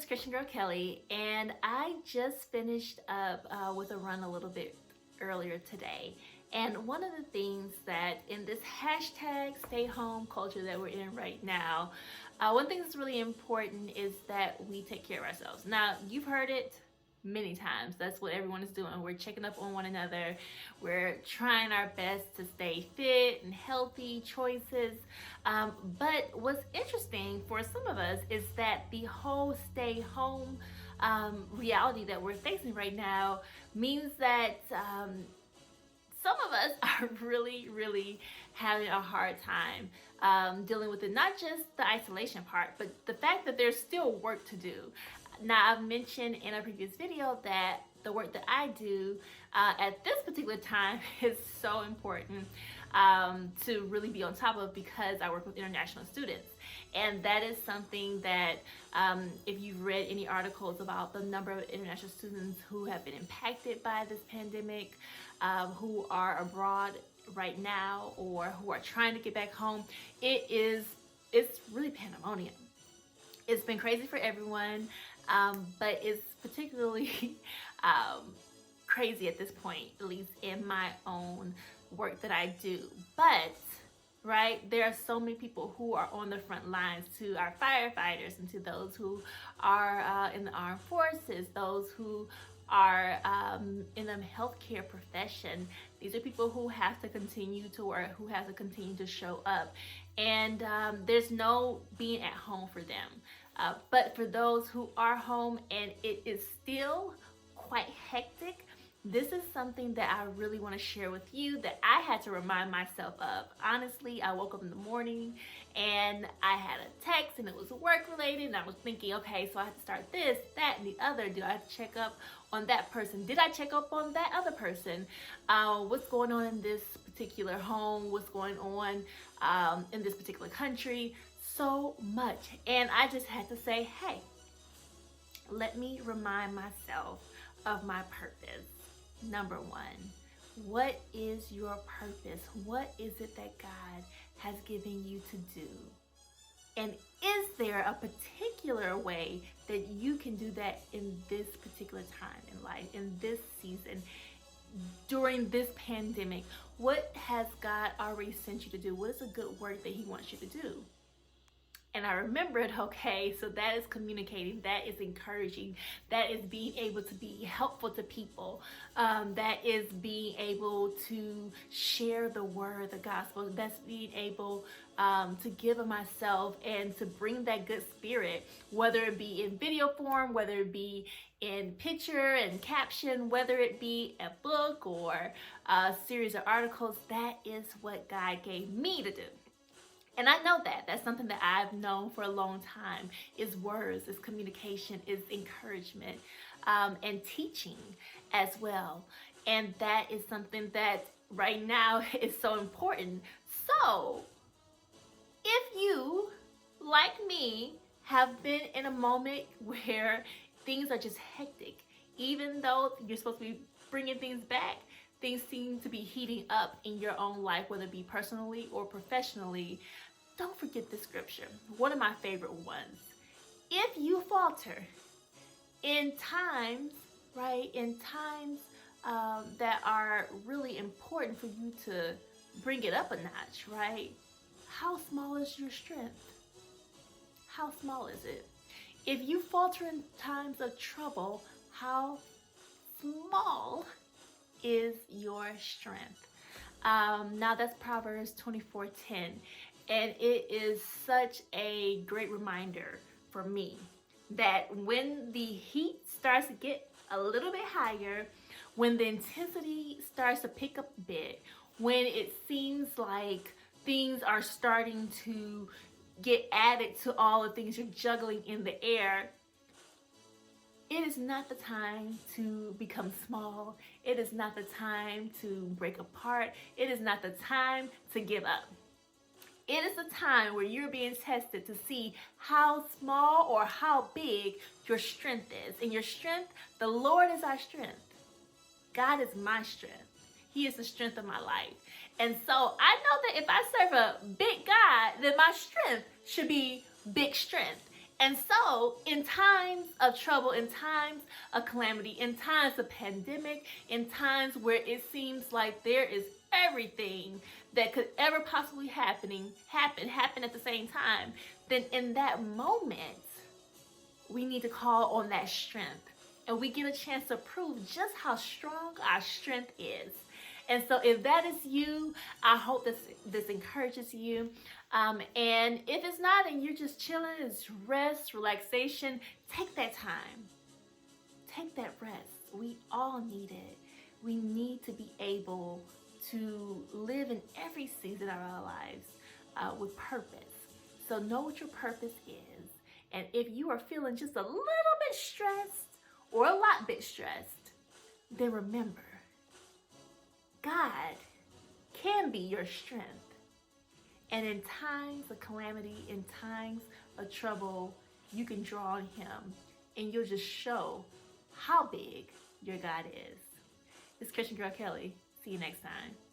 is Christian Girl Kelly, and I just finished up with a run a little bit earlier today. And one of the things that in this hashtag stay home culture that we're in right now, one thing that's really important is that we take care of ourselves. Now, you've heard it many times. That's what everyone is doing. We're checking up on one another. We're trying our best to stay fit and healthy choices. But what's interesting for some of us is that the whole stay home reality that we're facing right now means that some of us are really having a hard time dealing with it. Not just the isolation part, but the fact that there's still work to do. Now, I've mentioned in a previous video that the work that I do at this particular time is so important to really be on top of, because I work with international students. And that is something that if you've read any articles about the number of international students who have been impacted by this pandemic, who are abroad right now or who are trying to get back home, it's really pandemonium. It's been crazy for everyone, but it's particularly crazy at this point, at least in my own work that I do. But right, there are so many people who are on the front lines, to our firefighters and to those who are in the armed forces, those who are in the healthcare profession. These are people who have to continue to work, who have to continue to show up, and there's no being at home for them. But for those who are home and it is still quite hectic, this is something that I really want to share with you, that I had to remind myself of. Honestly, I woke up in the morning and I had a text and it was work related, and I was thinking, okay, so I have to start this, that, and the other. Do I have to check up on that person? Did I check up on that other person? What's going on in this particular home? What's going on in this particular country? So much. And I just had to say, hey, let me remind myself of my purpose. Number one, what is your purpose? What is it that God has given you to do? And is there a particular way that you can do that in this particular time in life, in this season, during this pandemic? What has God already sent you to do? What is a good work that He wants you to do? And I remembered, okay, so that is communicating, that is encouraging, that is being able to be helpful to people, that is being able to share the word, the gospel, that's being able to give of myself and to bring that good spirit, whether it be in video form, whether it be in picture and caption, whether it be a book or a series of articles. That is what God gave me to do. And I know that that's something that I've known for a long time, is words, is communication, is encouragement, and teaching as well. And that is something that right now is so important. So if you, like me, have been in a moment where things are just hectic, even though you're supposed to be bringing things back, things seem to be heating up in your own life, whether it be personally or professionally, don't forget this scripture, one of my favorite ones. If you falter in times, right, in times that are really important for you to bring it up a notch, right? How small is your strength? How small is it? If you falter in times of trouble, how small is your strength? Now that's Proverbs 24:10, and it is such a great reminder for me that when the heat starts to get a little bit higher, when the intensity starts to pick up a bit, when it seems like things are starting to get added to all the things you're juggling in the air, it is not the time to become small. It is not the time to break apart. It is not the time to give up. It is the time where you're being tested to see how small or how big your strength is. And your strength, the Lord is our strength. God is my strength. He is the strength of my life. And so I know that if I serve a big God, then my strength should be big strength. And so, in times of trouble, in times of calamity, in times of pandemic, in times where it seems like there is everything that could ever possibly happen at the same time, then in that moment, we need to call on that strength. And we get a chance to prove just how strong our strength is. And so if that is you, I hope this encourages you. And if it's not and you're just chilling, it's rest, relaxation, take that time. Take that rest. We all need it. We need to be able to live in every season of our lives with purpose. So know what your purpose is. And if you are feeling just a little bit stressed or a lot bit stressed, then remember, God can be your strength. And in times of calamity, in times of trouble, you can draw on Him and you'll just show how big your God is. It's Christian Girl Kelly. See you next time.